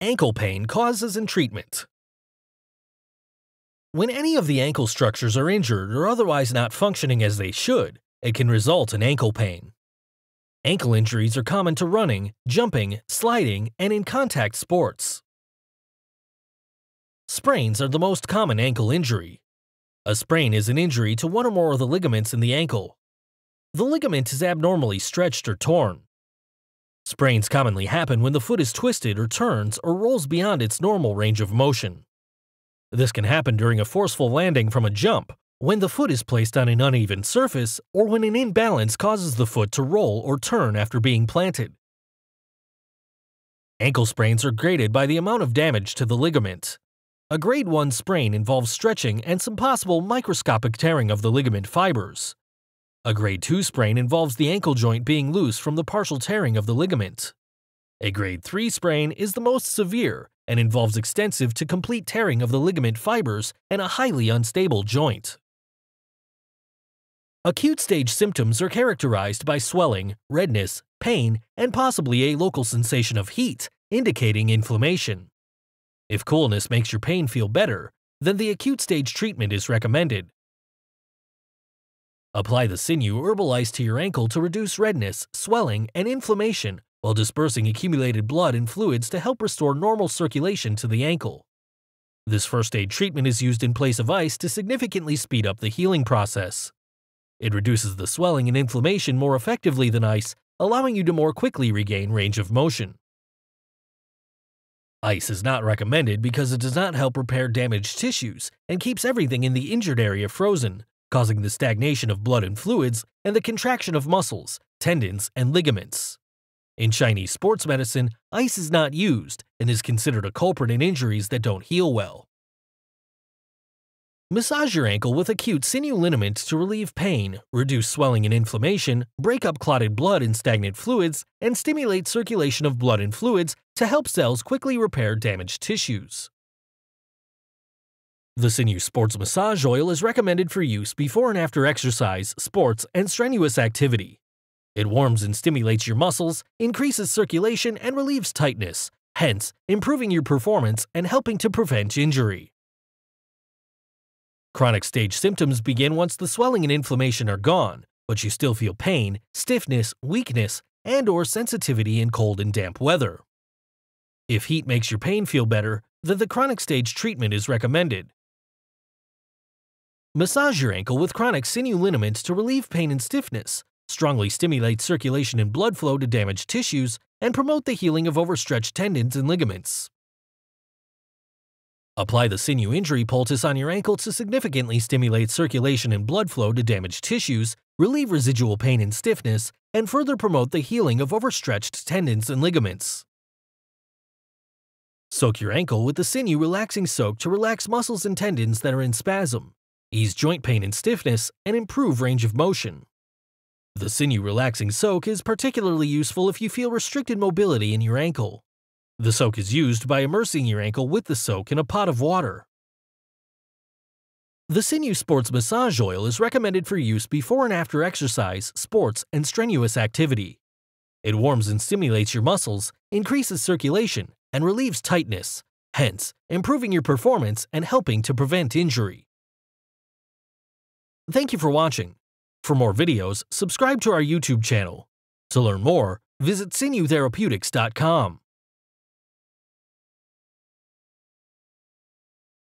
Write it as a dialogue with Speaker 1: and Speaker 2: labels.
Speaker 1: Ankle pain causes and treatment. When any of the ankle structures are injured or otherwise not functioning as they should, it can result in ankle pain. Ankle injuries are common to running, jumping, sliding, and in contact sports. Sprains are the most common ankle injury. A sprain is an injury to one or more of the ligaments in the ankle. The ligament is abnormally stretched or torn. Sprains commonly happen when the foot is twisted or turns or rolls beyond its normal range of motion. This can happen during a forceful landing from a jump, when the foot is placed on an uneven surface, or when an imbalance causes the foot to roll or turn after being planted. Ankle sprains are graded by the amount of damage to the ligament. A grade 1 sprain involves stretching and some possible microscopic tearing of the ligament fibers. A grade 2 sprain involves the ankle joint being loose from the partial tearing of the ligament. A grade 3 sprain is the most severe and involves extensive to complete tearing of the ligament fibers and a highly unstable joint. Acute stage symptoms are characterized by swelling, redness, pain, and possibly a local sensation of heat, indicating inflammation. If coolness makes your pain feel better, then the acute stage treatment is recommended. Apply the sinew herbal ice to your ankle to reduce redness, swelling, and inflammation while dispersing accumulated blood and fluids to help restore normal circulation to the ankle. This first aid treatment is used in place of ice to significantly speed up the healing process. It reduces the swelling and inflammation more effectively than ice, allowing you to more quickly regain range of motion. Ice is not recommended because it does not help repair damaged tissues and keeps everything in the injured area frozen, causing the stagnation of blood and fluids and the contraction of muscles, tendons, and ligaments. In Chinese sports medicine, ice is not used and is considered a culprit in injuries that don't heal well. Massage your ankle with acute sinew liniment to relieve pain, reduce swelling and inflammation, break up clotted blood and stagnant fluids, and stimulate circulation of blood and fluids to help cells quickly repair damaged tissues. The Sinew Sports Massage Oil is recommended for use before and after exercise, sports, and strenuous activity. It warms and stimulates your muscles, increases circulation, and relieves tightness, hence improving your performance and helping to prevent injury. Chronic stage symptoms begin once the swelling and inflammation are gone, but you still feel pain, stiffness, weakness, and/or sensitivity in cold and damp weather. If heat makes your pain feel better, then the chronic stage treatment is recommended. Massage your ankle with chronic sinew liniment to relieve pain and stiffness, strongly stimulate circulation and blood flow to damaged tissues, and promote the healing of overstretched tendons and ligaments. Apply the sinew injury poultice on your ankle to significantly stimulate circulation and blood flow to damaged tissues, relieve residual pain and stiffness, and further promote the healing of overstretched tendons and ligaments. Soak your ankle with the sinew relaxing soak to relax muscles and tendons that are in spasm, ease joint pain and stiffness, and improve range of motion. The sinew relaxing soak is particularly useful if you feel restricted mobility in your ankle. The soak is used by immersing your ankle with the soak in a pot of water. The Sinew Sports Massage Oil is recommended for use before and after exercise, sports, and strenuous activity. It warms and stimulates your muscles, increases circulation, and relieves tightness, hence improving your performance and helping to prevent injury. Thank you for watching. For more videos, subscribe to our YouTube channel. To learn more, visit sinewtherapeutics.com.